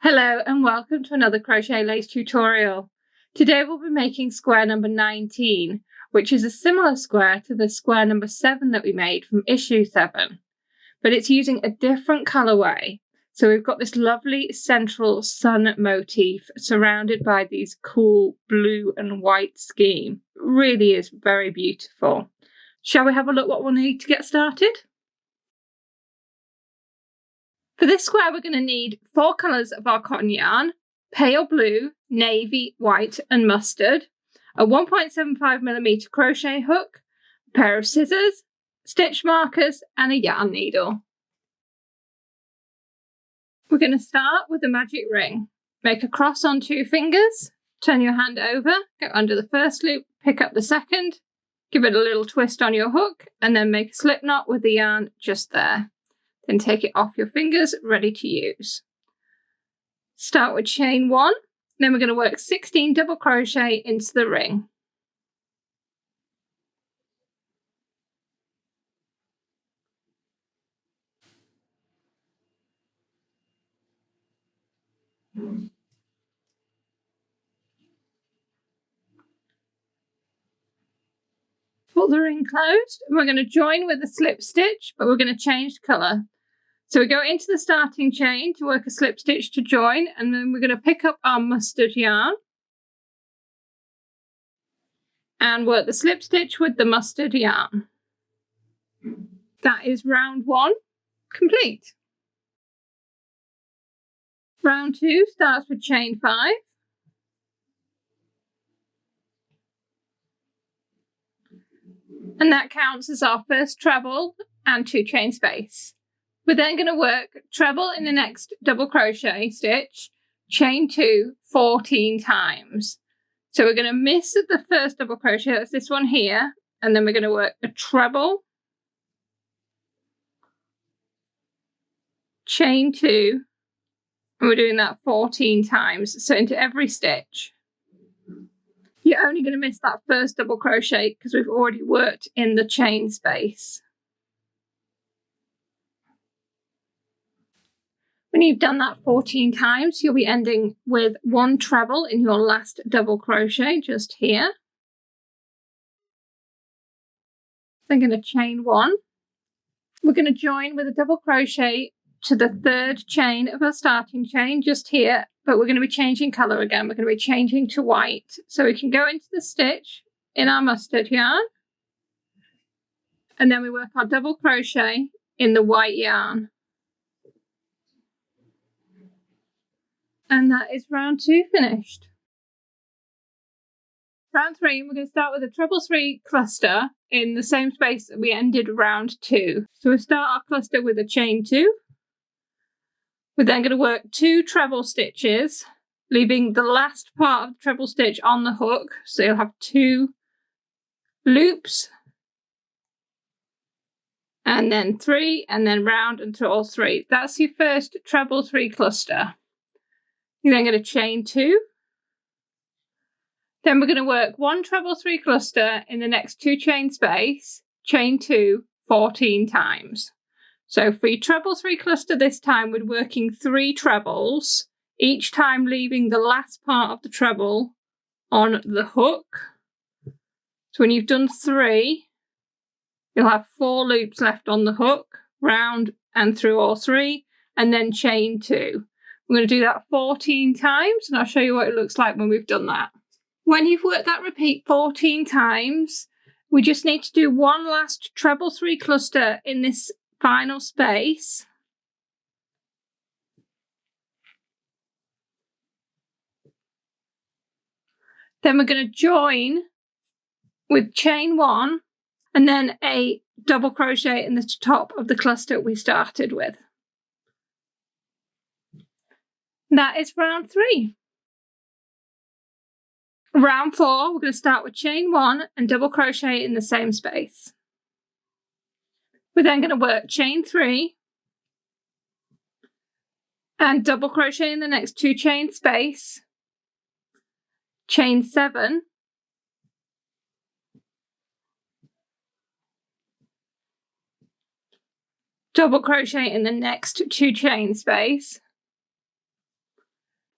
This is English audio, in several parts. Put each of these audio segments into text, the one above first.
Hello and welcome to another crochet lace tutorial. Today we'll be making square number 19, which is a similar square to the square number 7 that we made from issue 7, but it's using a different colorway. So we've got this lovely central sun motif surrounded by these cool blue and white scheme. It really is very beautiful. Shall we have a look what we'll need to get started? For this square, we're going to need 4 colours of our cotton yarn: pale blue, navy, white and mustard, a 1.75mm crochet hook, a pair of scissors, stitch markers and a yarn needle. We're going to start with the magic ring. Make a cross on 2 fingers, turn your hand over, go under the first loop, pick up the second, give it a little twist on your hook and then make a slip knot with the yarn just there. Then take it off your fingers, ready to use. Start with chain 1, then we're going to work 16 double crochet into the ring. Pull the ring closed, and we're going to join with a slip stitch, but we're going to change colour. So we go into the starting chain to work a slip stitch to join, and then we're going to pick up our mustard yarn and work the slip stitch with the mustard yarn. That is round 1 complete. Round 2 starts with chain 5. And that counts as our first treble and 2 chain space. We're then going to work treble in the next double crochet stitch, chain 2 14 times. So we're going to miss the first double crochet, that's this one here, and then we're going to work a treble, chain 2, and we're doing that 14 times, so into every stitch. You're only going to miss that first double crochet because we've already worked in the chain space. When you've done that 14 times, you'll be ending with 1 treble in your last double crochet just here. Then going to chain 1. We're going to join with a double crochet to the 3rd chain of our starting chain just here, but we're going to be changing colour again. We're going to be changing to white. So we can go into the stitch in our mustard yarn, and then we work our double crochet in the white yarn. And that is round 2 finished. Round 3, we're going to start with a treble 3 cluster in the same space that we ended round 2. So we'll start our cluster with a chain 2. We're then going to work 2 treble stitches, leaving the last part of the treble stitch on the hook. So you'll have 2 loops, and then 3, and then round until all 3. That's your first treble 3 cluster. You're then going to chain 2. Then we're going to work 1 treble 3 cluster in the next 2 chain space, chain 2 14 times. So for your treble 3 cluster this time, we're working 3 trebles, each time leaving the last part of the treble on the hook. So when you've done 3, you'll have 4 loops left on the hook, round and through all 3, and then chain 2. We're going to do that 14 times, and I'll show you what it looks like when we've done that. When you've worked that repeat 14 times, we just need to do 1 last treble 3 cluster in this final space. Then we're going to join with chain 1 and then a double crochet in the top of the cluster we started with. That is round 3. Round 4, we're going to start with chain 1 and double crochet in the same space. We're then going to work chain 3 and double crochet in the next 2 chain space, chain 7, double crochet in the next 2 chain space,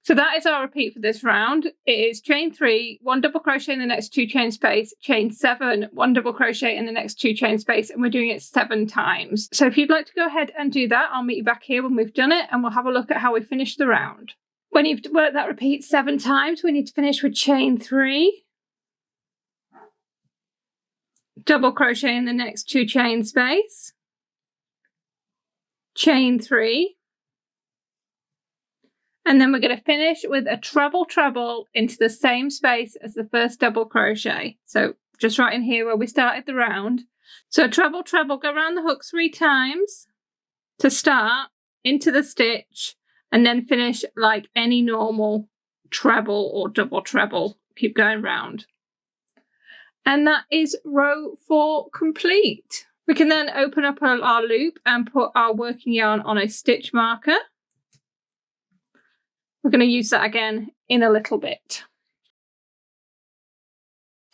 So that is our repeat for this round. It is chain 3, 1 double crochet in the next 2 chain space, chain 7, 1 double crochet in the next 2 chain space, and we're doing it 7 times. So if you'd like to go ahead and do that, I'll meet you back here when we've done it, and we'll have a look at how we finish the round. When you've worked that repeat 7 times, we need to finish with chain 3, double crochet in the next 2 chain space, chain 3, and then we're going to finish with a treble treble into the same space as the first double crochet. So just right in here where we started the round. So treble treble, go around the hook 3 times to start into the stitch, and then finish like any normal treble or double treble. Keep going round. And that is row 4 complete. We can then open up our loop and put our working yarn on a stitch marker. We're going to use that again in a little bit.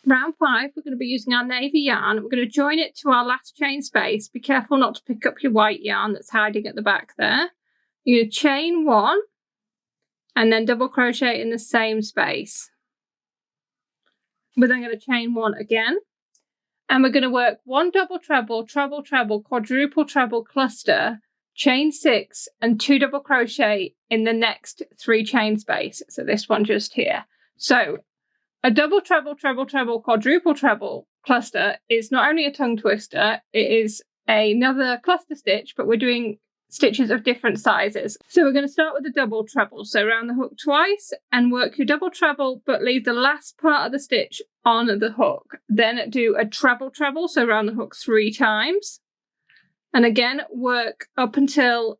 Round 5, we're going to be using our navy yarn. We're going to join it to our last chain space. Be careful not to pick up your white yarn that's hiding at the back there. You're going to chain 1 and then double crochet in the same space. We're then going to chain 1 again. And we're going to work 1 double treble, treble treble, quadruple treble cluster, chain 6 and 2 double crochet in the next 3 chain space. So this one just here. So a double treble, treble treble, quadruple treble cluster is not only a tongue twister, it is another cluster stitch, but we're doing stitches of different sizes. So we're going to start with a double treble. So round the hook twice and work your double treble, but leave the last part of the stitch on the hook. Then do a treble treble, so round the hook 3 times. And again, work up until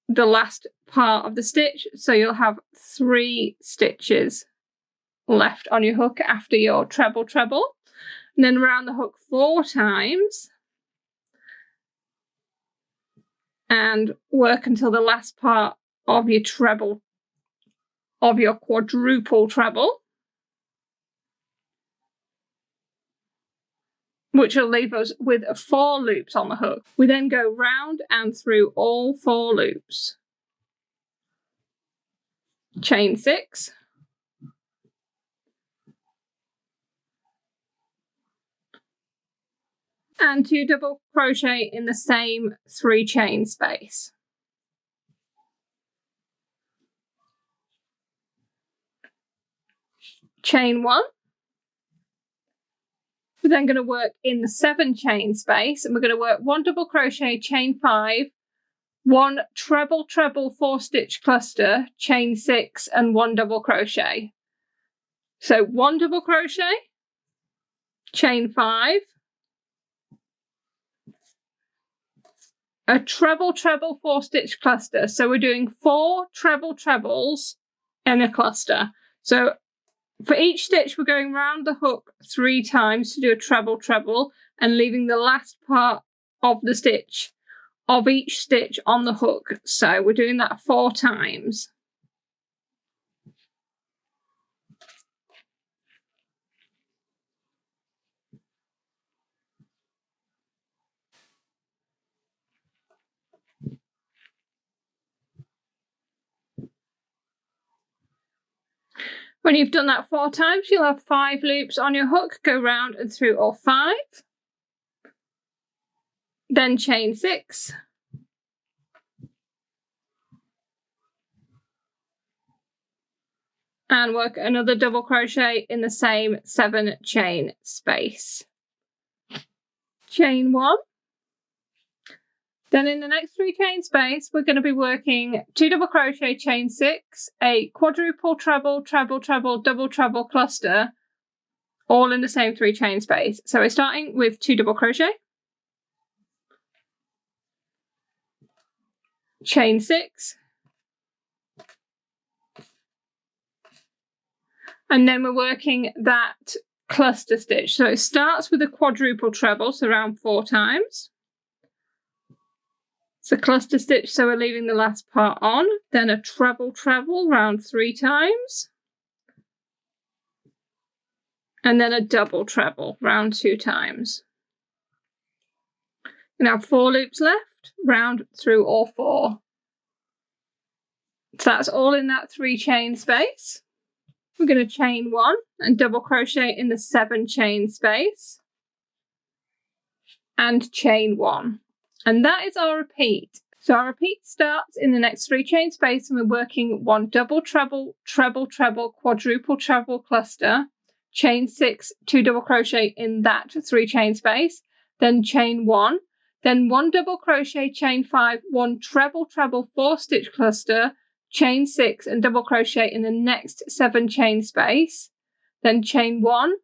the last part of the stitch. So you'll have 3 stitches left on your hook after your treble treble. And then round the hook 4 times. And work until the last part of your treble, of your quadruple treble, which will leave us with 4 loops on the hook. We then go round and through all 4 loops. Chain 6. And 2 double crochet in the same 3 chain space. Chain 1. We're then going to work in the 7 chain space, and we're going to work 1 double crochet, chain 5, 1 treble treble 4 stitch cluster, chain 6 and 1 double crochet. So 1 double crochet, chain 5, a treble treble 4 stitch cluster. So we're doing 4 treble trebles in a cluster. So for each stitch we're going round the hook 3 times to do a treble treble and leaving the last part of the stitch of each stitch on the hook. So we're doing that 4 times. When you've done that 4 times, you'll have 5 loops on your hook. Go round and through all 5. Then chain 6. And work another double crochet in the same 7 chain space. Chain 1. Then in the next 3 chain space, we're going to be working 2 double crochet, chain 6, a quadruple treble, treble treble, double treble cluster, all in the same 3 chain space. So we're starting with 2 double crochet, chain 6, and then we're working that cluster stitch. So it starts with a quadruple treble, so around 4 times. It's a cluster stitch, so we're leaving the last part on, then a treble treble round 3 times, and then a double treble round 2 times. You now have 4 loops left, round through all 4. So that's all in that 3 chain space. We're going to chain 1 and double crochet in the 7 chain space and chain 1. And that is our repeat. So our repeat starts in the next 3 chain space, and we're working 1 double treble, treble treble, quadruple treble cluster, chain 6, 2 double crochet in that 3 chain space, then chain 1, then 1 double crochet, chain 5, 1 treble treble 4 stitch cluster, chain 6 and double crochet in the next 7 chain space, then chain 1.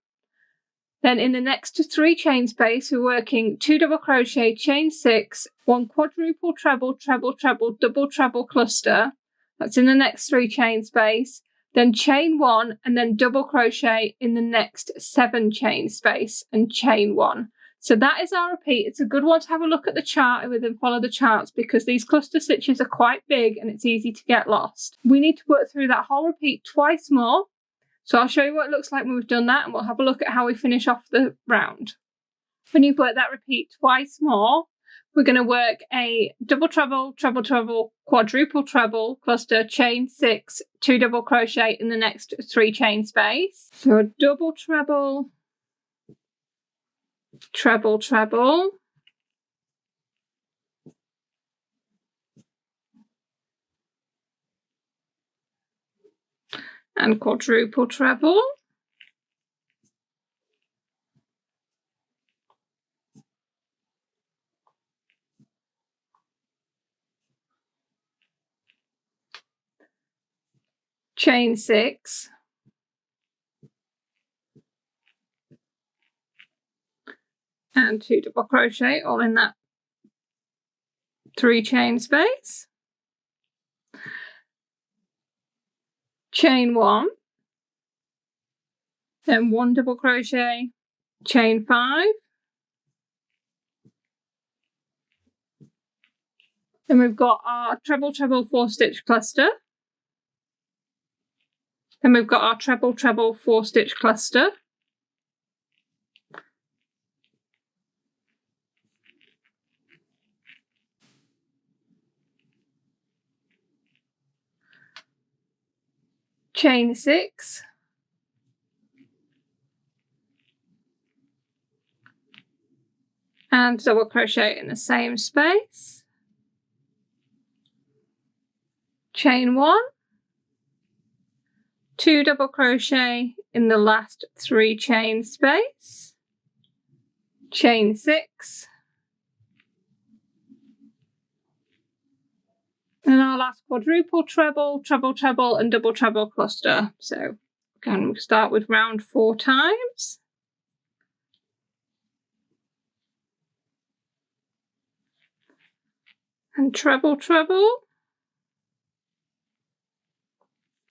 Then in the next 3 chain space, we're working 2 double crochet, chain 6, 1 quadruple treble, treble treble, double treble cluster. That's in the next 3 chain space. Then chain 1 and then double crochet in the next 7 chain space and chain 1. So that is our repeat. It's a good one to have a look at the chart with and follow the charts, because these cluster stitches are quite big and it's easy to get lost. We need to work through that whole repeat twice more. So I'll show you what it looks like when we've done that, and we'll have a look at how we finish off the round. When you've worked that repeat twice more, we're going to work a double treble, treble treble, quadruple treble cluster, chain 6, 2 double crochet in the next 3 chain space. So a double treble, treble treble, and quadruple treble, chain 6, and 2 double crochet all in that 3 chain space, chain 1, then 1 double crochet, chain 5, then we've got our treble treble 4 stitch cluster, then we've got our treble treble 4 stitch cluster, chain 6, and double crochet in the same space, chain 1, 2 double crochet in the last 3 chain space, chain 6, and our last quadruple treble, treble treble and double treble cluster. So again, we'll start with round 4 times. And treble treble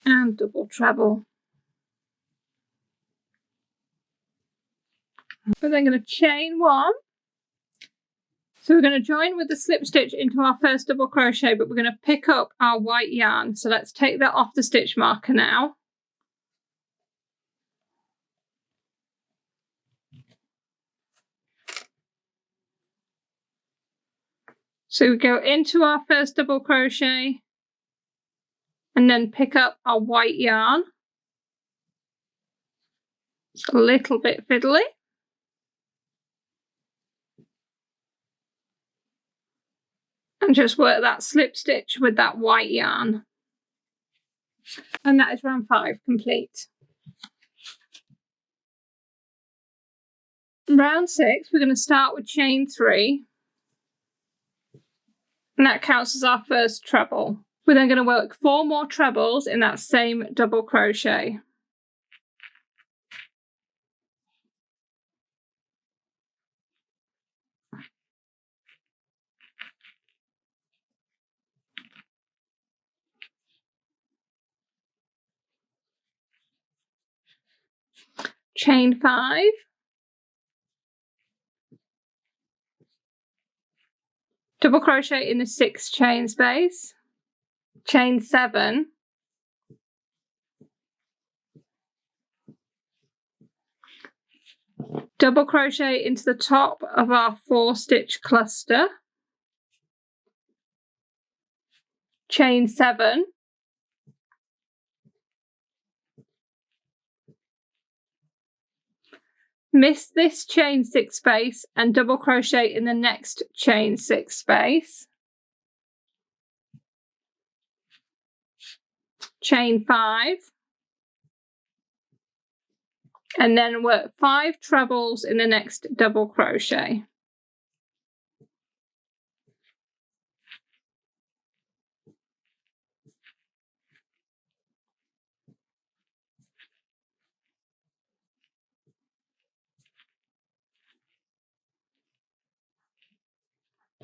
and double treble. We're then going to chain 1. So we're going to join with the slip stitch into our first double crochet, but we're going to pick up our white yarn. So let's take that off the stitch marker now. So we go into our first double crochet and then pick up our white yarn. It's a little bit fiddly. And just work that slip stitch with that white yarn. And that is round 5 complete. Round 6, we're going to start with chain 3. And that counts as our first treble. We're then going to work 4 more trebles in that same double crochet. Chain 5, double crochet in the 6th chain space, chain 7, double crochet into the top of our 4 stitch cluster, chain 7, miss this chain 6 space and double crochet in the next chain 6 space, chain 5, and then work 5 trebles in the next double crochet.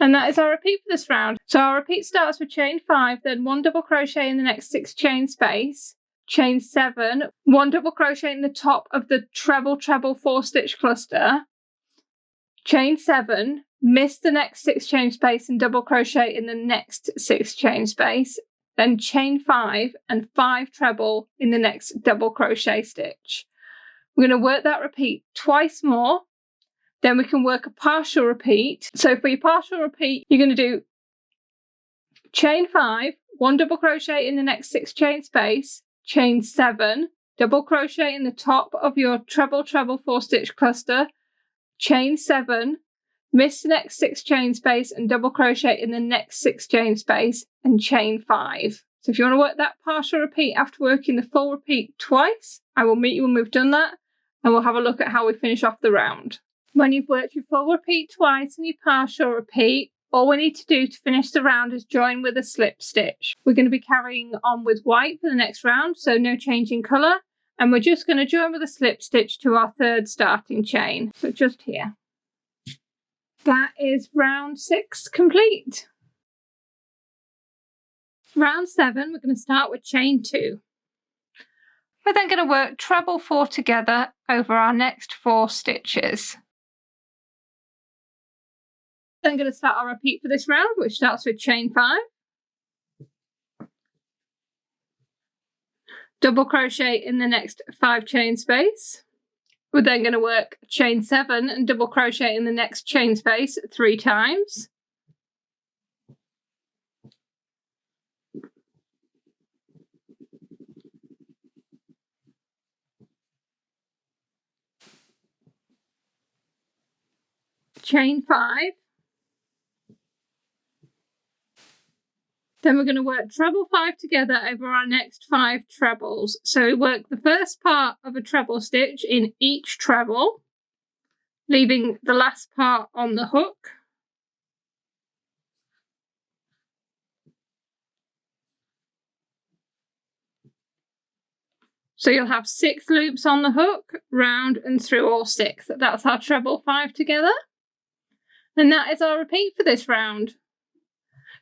And that is our repeat for this round. So our repeat starts with chain 5, then 1 double crochet in the next 6 chain space, chain 7, 1 double crochet in the top of the treble 4 stitch cluster, chain 7, miss the next 6 chain space and double crochet in the next 6 chain space, then chain 5 and 5 treble in the next double crochet stitch. We're going to work that repeat twice more. Then we can work a partial repeat. So for your partial repeat, you're going to do chain 5, 1 double crochet in the next 6 chain space, chain 7, double crochet in the top of your treble 4 stitch cluster, chain 7, miss the next 6 chain space and double crochet in the next 6 chain space, and chain 5. So if you want to work that partial repeat after working the full repeat twice, I will meet you when we've done that, and we'll have a look at how we finish off the round. When you've worked your full repeat twice and your partial repeat, all we need to do to finish the round is join with a slip stitch. We're going to be carrying on with white for the next round, so no change in colour, and we're just going to join with a slip stitch to our 3rd starting chain, so just here. That is round 6 complete. Round 7, we're going to start with chain 2. We're then going to work treble 4 together over our next 4 stitches. Then going to start our repeat for this round, which starts with chain 5, double crochet in the next 5 chain space. We're then going to work chain 7 and double crochet in the next chain space 3 times. Chain 5. Then we're going to work treble 5 together over our next 5 trebles. So we work the first part of a treble stitch in each treble, leaving the last part on the hook. So you'll have 6 loops on the hook, round and through all 6. That's our treble 5 together. And that is our repeat for this round.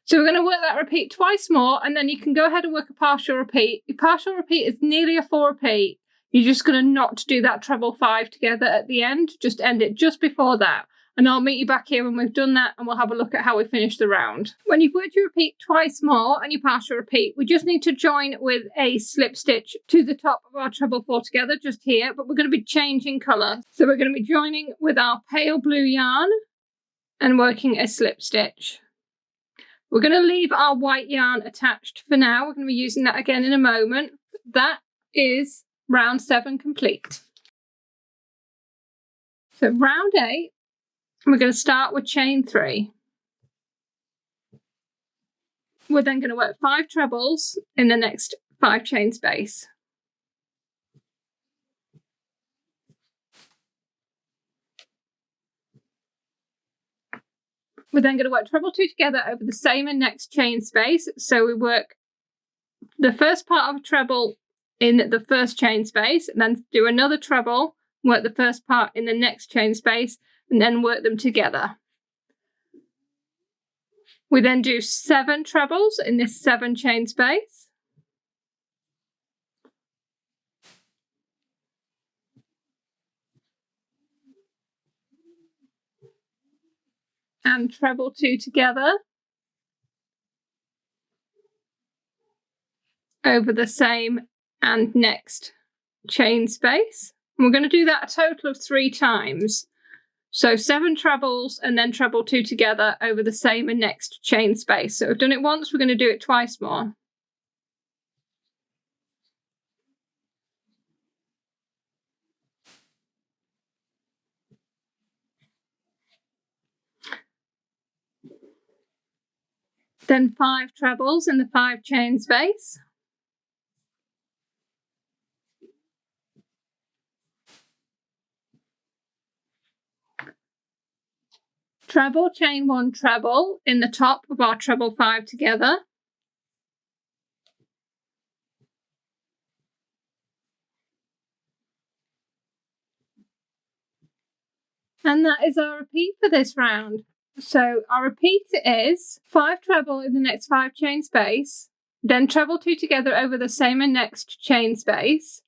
So we're going to work that repeat twice more, and then you can go ahead and work a partial repeat. Your partial repeat is nearly a full repeat. You're just going to not do that treble 5 together at the end. Just end it just before that. And I'll meet you back here when we've done that, and we'll have a look at how we finish the round. When you've worked your repeat twice more and your partial repeat, we just need to join with a slip stitch to the top of our treble 4 together, just here, but we're going to be changing colour. So we're going to be joining with our pale blue yarn and working a slip stitch. We're going to leave our white yarn attached for now. We're going to be using that again in a moment. That is round 7 complete. So round 8, we're going to start with chain 3. We're then going to work 5 trebles in the next 5 chain space. We're then going to work treble 2 together over the same and next chain space. So we work the first part of a treble in the first chain space, and then do another treble, work the first part in the next chain space, and then work them together. We then do 7 trebles in this 7 chain space. And treble 2 together over the same and next chain space. And we're going to do that a total of 3 times. So 7 trebles and then treble 2 together over the same and next chain space. So we've done it once, we're going to do it twice more. Then 5 trebles in the 5 chain space. Treble, chain 1 treble in the top of our treble 5 together. And that is our repeat for this round. So our repeat is 5 treble in the next 5 chain space, then treble 2 together over the same and next chain space.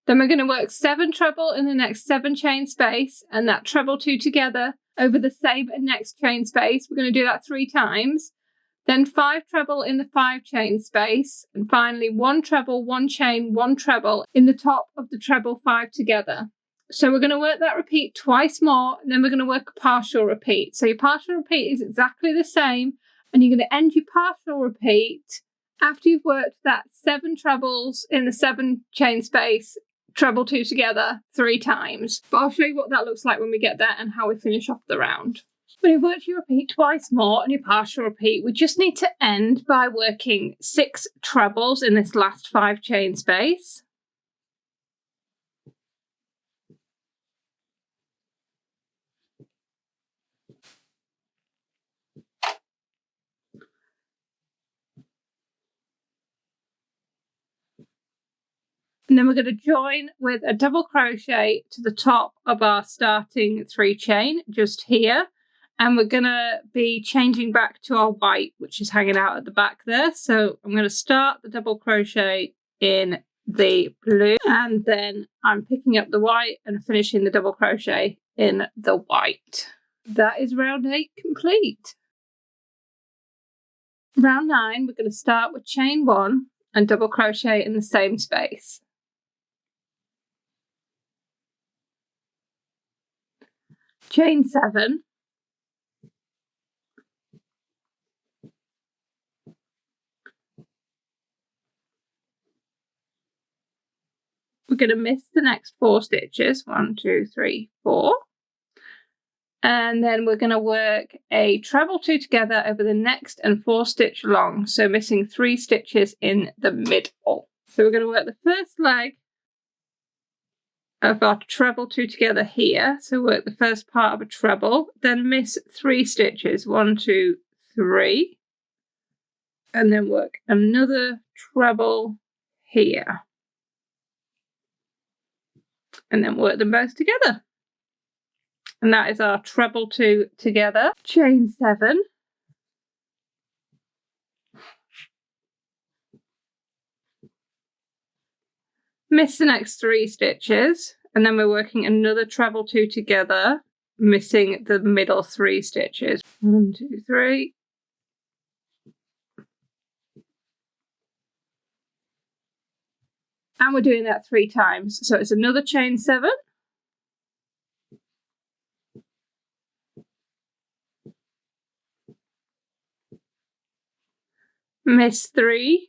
Then we're going to work 7 treble in the next 7 chain space, and that treble 2 together over the same and next chain space. We're going to do that 3 times. Then 5 treble in the 5 chain space, and finally 1 treble, 1 chain, 1 treble in the top of the treble 5 together. So we're going to work that repeat twice more, and then we're going to work a partial repeat. So your partial repeat is exactly the same, and you're going to end your partial repeat after you've worked that 7 trebles in the 7 chain space, treble 2 together 3 times. But I'll show you what that looks like when we get there and how we finish off the round. When you've worked your repeat twice more and your partial repeat, we just need to end by working 6 trebles in this last 5 chain space. And then we're going to join with a double crochet to the top of our starting 3 chain just here. And we're going to be changing back to our white, which is hanging out at the back there. So I'm going to start the double crochet in the blue, and then I'm picking up the white and finishing the double crochet in the white. That is round 8 complete. Round 9, we're going to start with chain 1 and double crochet in the same space. Chain 7, we're going to miss the next 4 stitches, 1, 2, 3, 4, and then we're going to work a treble 2 together over the next and 4 stitch long, so missing 3 stitches in the middle. So we're going to work the first leg of our treble 2 together here, so work the first part of a treble, then miss 3 stitches, 1, 2, 3, and then work another treble here, and then work them both together. And that is our treble 2 together. Chain 7, miss the next 3 stitches, and then we're working another treble 2 together, missing the middle 3 stitches. 1, 2, 3. And we're doing that 3 times. So it's another chain 7. Miss 3.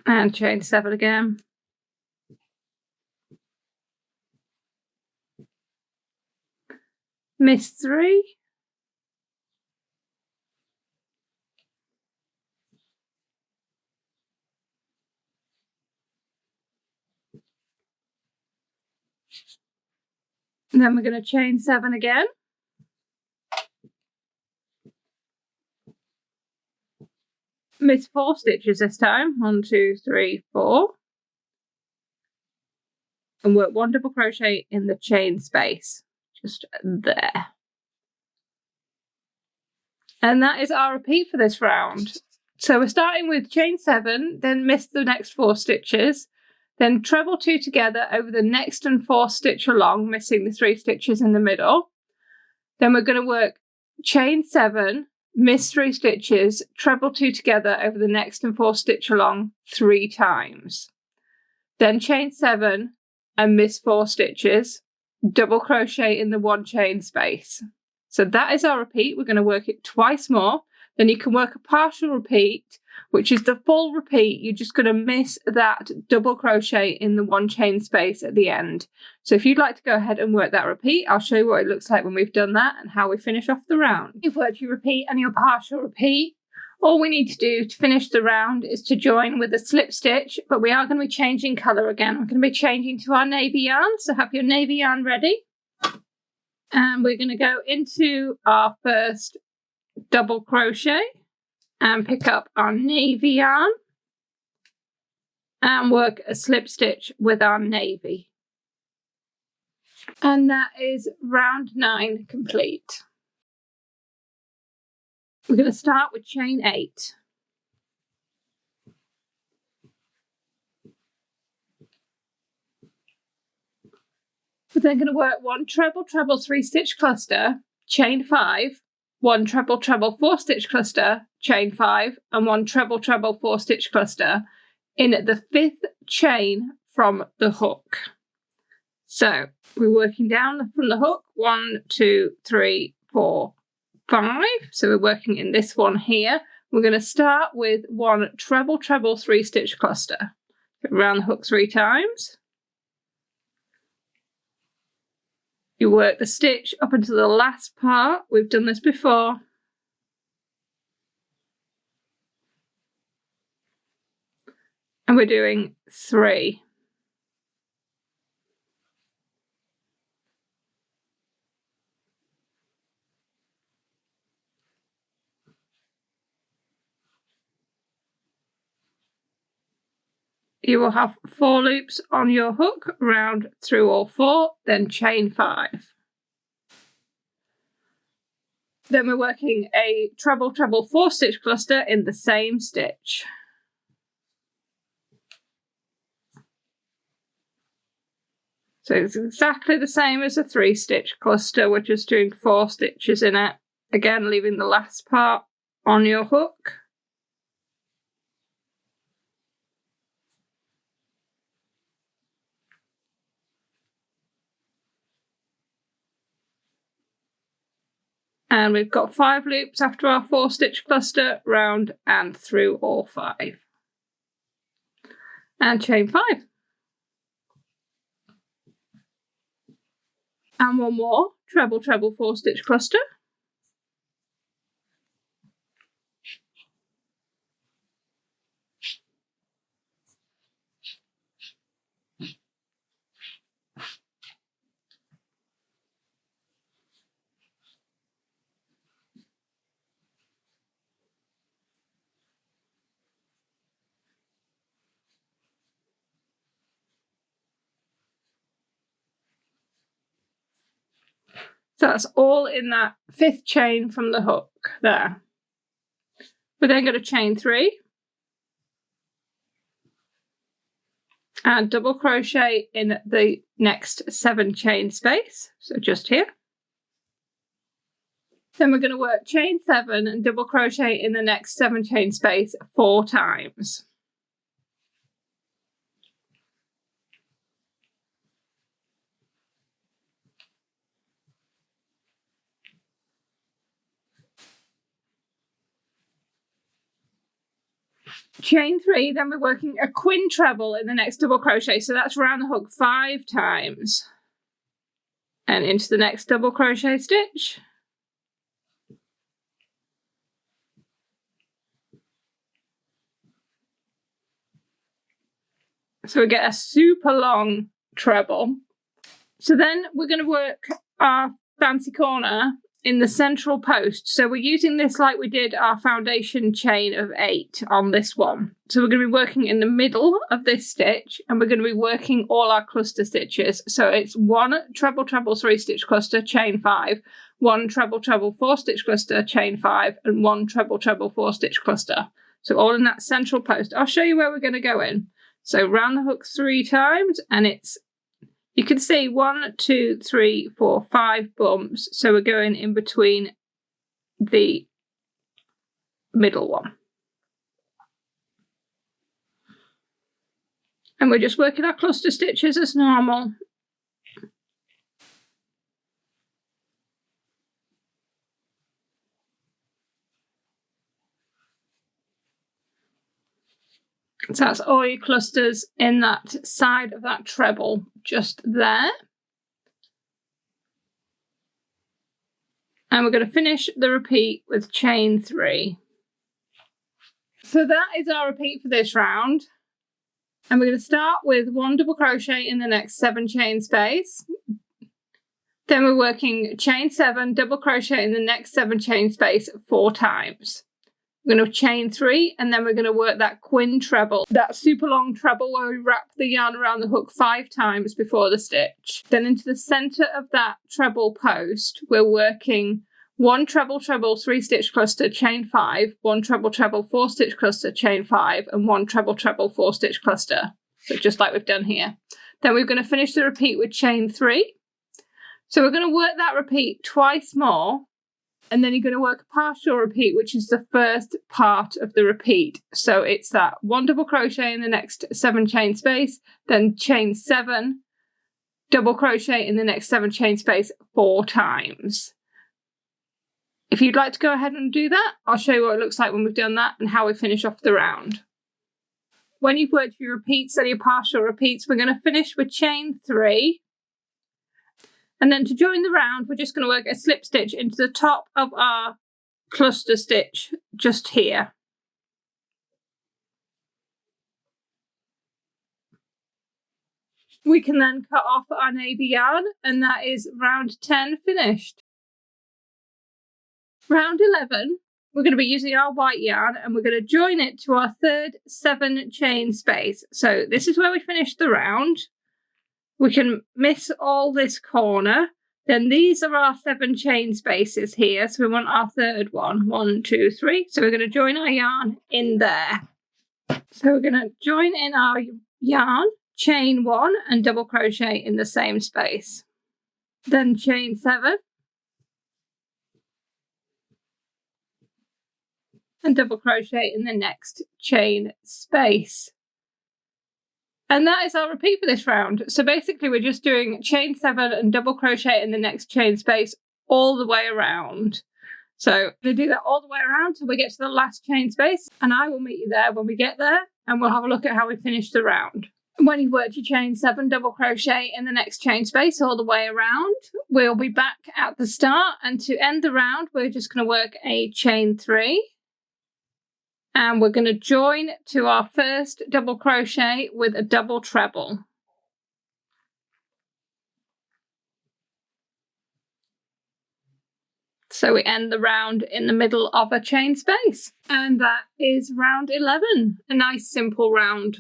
And chain 7 again. Miss 3. And then we're going to chain 7 again. Miss 4 stitches this time. 1, 2, 3, 4. And work 1 double crochet in the chain space, just there. And that is our repeat for this round. So we're starting with chain 7, then miss the next 4 stitches, then treble 2 together over the next and 4th stitch along, missing the 3 stitches in the middle. Then we're going to work chain 7, miss 3 stitches, treble 2 together over the next and 4th stitch along 3 times. Then chain 7 and miss 4 stitches, double crochet in the 1 chain space. So that is our repeat. We're going to work it twice more. Then you can work a partial repeat which is the full repeat. You're just going to miss that double crochet in the one chain space at the end. So if you'd like to go ahead and work that repeat, I'll show you what it looks like when we've done that and how we finish off the round. You've worked your repeat and your partial repeat. All we need to do to finish the round is to join with a slip stitch, but we are going to be changing colour again. We're going to be changing to our navy yarn, so have your navy yarn ready. And we're going to go into our first double crochet and pick up our navy yarn and work a slip stitch with our navy. And that is round 9 complete. We're going to start with chain 8. We're then going to work 1 treble treble 3 stitch cluster, chain 5, 1 treble treble 4 stitch cluster, chain 5, and 1 treble treble 4 stitch cluster in the 5th chain from the hook. So we're working down from the hook 1, 2, 3, 4, 5. So we're working in this one here. We're going to start with 1 treble treble 3 stitch cluster. Around the hook 3 times. You work the stitch up until the last part. We've done this before. And we're doing 3. You will have 4 loops on your hook, round through all 4, then chain 5. Then we're working a treble treble 4 stitch cluster in the same stitch. So it's exactly the same as a 3 stitch cluster, we're just doing 4 stitches in it. Again, leaving the last part on your hook. And we've got 5 loops after our 4 stitch cluster, round and through all 5. And chain 5. And 1 more treble treble 4 stitch cluster. So that's all in that 5th chain from the hook there. We're then going to chain 3 and double crochet in the next 7 chain space, so just here. Then we're going to work chain 7 and double crochet in the next 7 chain space 4 times. Chain 3, then we're working a quin treble in the next double crochet, so that's around the hook 5 times. And into the next double crochet stitch. So we get a super long treble. So then we're going to work our fancy corner in the central post. So we're using this like we did our foundation chain of 8 on this one. So we're going to be working in the middle of this stitch and we're going to be working all our cluster stitches. So it's 1 treble treble 3 stitch cluster, chain 5, 1 treble treble 4 stitch cluster, chain 5, and 1 treble treble 4 stitch cluster. So all in that central post. I'll show you where we're going to go in. So round the hook 3 times and it's, you can see 1, 2, 3, 4, 5 bumps. So we're going in between the middle one. And we're just working our cluster stitches as normal. So that's all your clusters in that side of that treble, just there. And we're going to finish the repeat with chain 3. So that is our repeat for this round. And we're going to start with 1 double crochet in the next 7 chain space. Then we're working chain 7, double crochet in the next 7 chain space 4 times. We're going to chain 3, and then we're going to work that quin treble, that super long treble where we wrap the yarn around the hook 5 times before the stitch. Then into the center of that treble post, we're working 1 treble treble 3 stitch cluster, chain 5, 1 treble treble 4 stitch cluster, chain 5, and 1 treble treble 4 stitch cluster. So just like we've done here. Then we're going to finish the repeat with chain 3. So we're going to work that repeat twice more, and then you're going to work a partial repeat, which is the first part of the repeat. So it's that 1 double crochet in the next 7 chain space, then chain 7, double crochet in the next 7 chain space 4 times. If you'd like to go ahead and do that, I'll show you what it looks like when we've done that and how we finish off the round. When you've worked your repeats and your partial repeats, we're going to finish with chain 3. And then to join the round, we're just going to work a slip stitch into the top of our cluster stitch just here. We can then cut off our navy yarn, and that is round 10 finished. Round 11, we're going to be using our white yarn, and we're going to join it to our third 7 chain space. So this is where we finish the round. We can miss all this corner. Then these are our 7 chain spaces here. So we want our third one. 1, 2, 3. So we're going to join our yarn in there. So we're going to join in our yarn, chain 1, and double crochet in the same space. Then chain 7. And double crochet in the next chain space. And that is our repeat for this round. So basically we're just doing chain 7 and double crochet in the next chain space all the way around. So we're going to do that all the way around till we get to the last chain space, and I will meet you there when we get there, and we'll have a look at how we finish the round. When you've worked your chain 7, double crochet in the next chain space all the way around, we'll be back at the start, and to end the round we're just going to work a chain 3. And we're going to join to our first double crochet with a double treble. So we end the round in the middle of a chain space. And that is round 11. A nice simple round.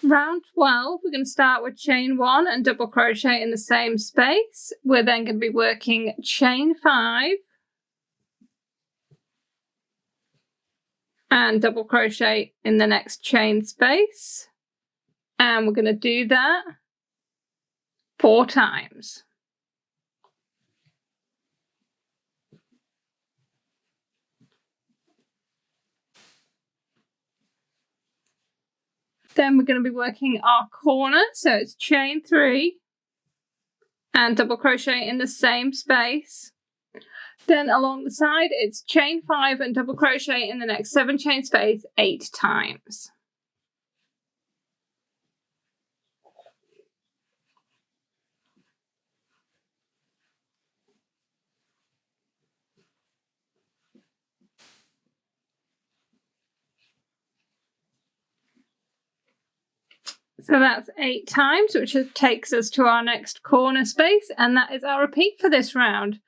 Round 12, we're going to start with chain 1 and double crochet in the same space. We're then going to be working chain 5. And double crochet in the next chain space, and we're going to do that 4 times. Then we're going to be working our corner, so it's chain 3 and double crochet in the same space. Then along the side, it's chain 5 and double crochet in the next 7 chain space 8 times. So that's 8 times, which takes us to our next corner space, and that is our repeat for this round.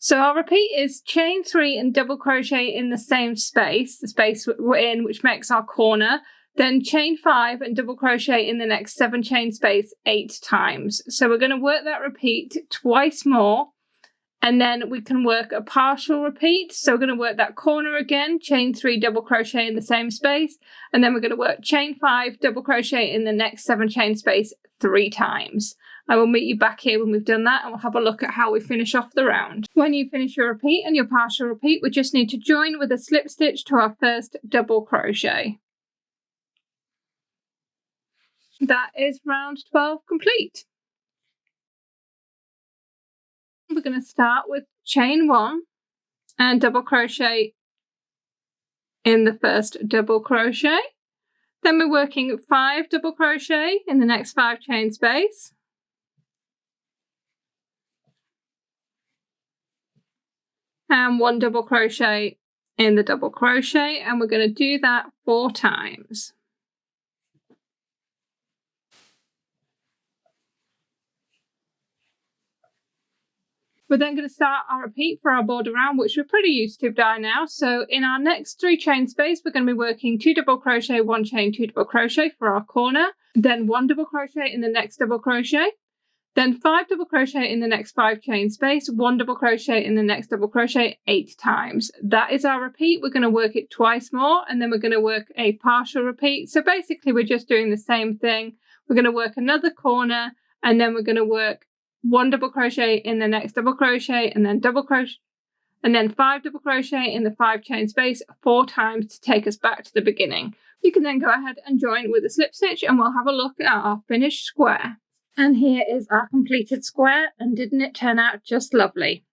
So our repeat is chain 3 and double crochet in the same space, the space we're in, which makes our corner, then chain 5 and double crochet in the next 7 chain space 8 times. So we're going to work that repeat twice more, and then we can work a partial repeat. So we're going to work that corner again, chain 3, double crochet in the same space, and then we're going to work chain 5, double crochet in the next 7 chain space 3 times. I will meet you back here when we've done that, and we'll have a look at how we finish off the round. When you finish your repeat and your partial repeat, we just need to join with a slip stitch to our first double crochet. That is round 12 complete. We're going to start with chain 1 and double crochet in the first double crochet. Then we're working 5 double crochet in the next 5 chain space. And 1 double crochet in the double crochet, and we're going to do that 4 times. We're then going to start our repeat for our border round, which we're pretty used to by now. So in our next 3 chain space, we're going to be working 2 double crochet, 1 chain, 2 double crochet for our corner, then 1 double crochet in the next double crochet, then 5 double crochet in the next 5 chain space, 1 double crochet in the next double crochet 8 times. That is our repeat. We're going to work it twice more, and then we're going to work a partial repeat. So basically we're just doing the same thing. We're going to work another corner, and then we're going to work 1 double crochet in the next double crochet, and then double crochet, and then 5 double crochet in the 5 chain space 4 times to take us back to the beginning. You can then go ahead and join with a slip stitch, and we'll have a look at our finished square. And here is our completed square, and didn't it turn out just lovely?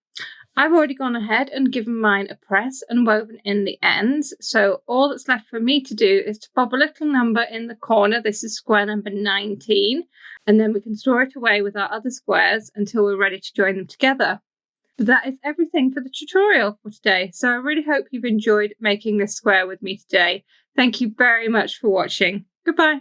I've already gone ahead and given mine a press and woven in the ends, so all that's left for me to do is to pop a little number in the corner. This is square number 19, and then we can store it away with our other squares until we're ready to join them together. But that is everything for the tutorial for today, so I really hope you've enjoyed making this square with me today. Thank you very much for watching. Goodbye.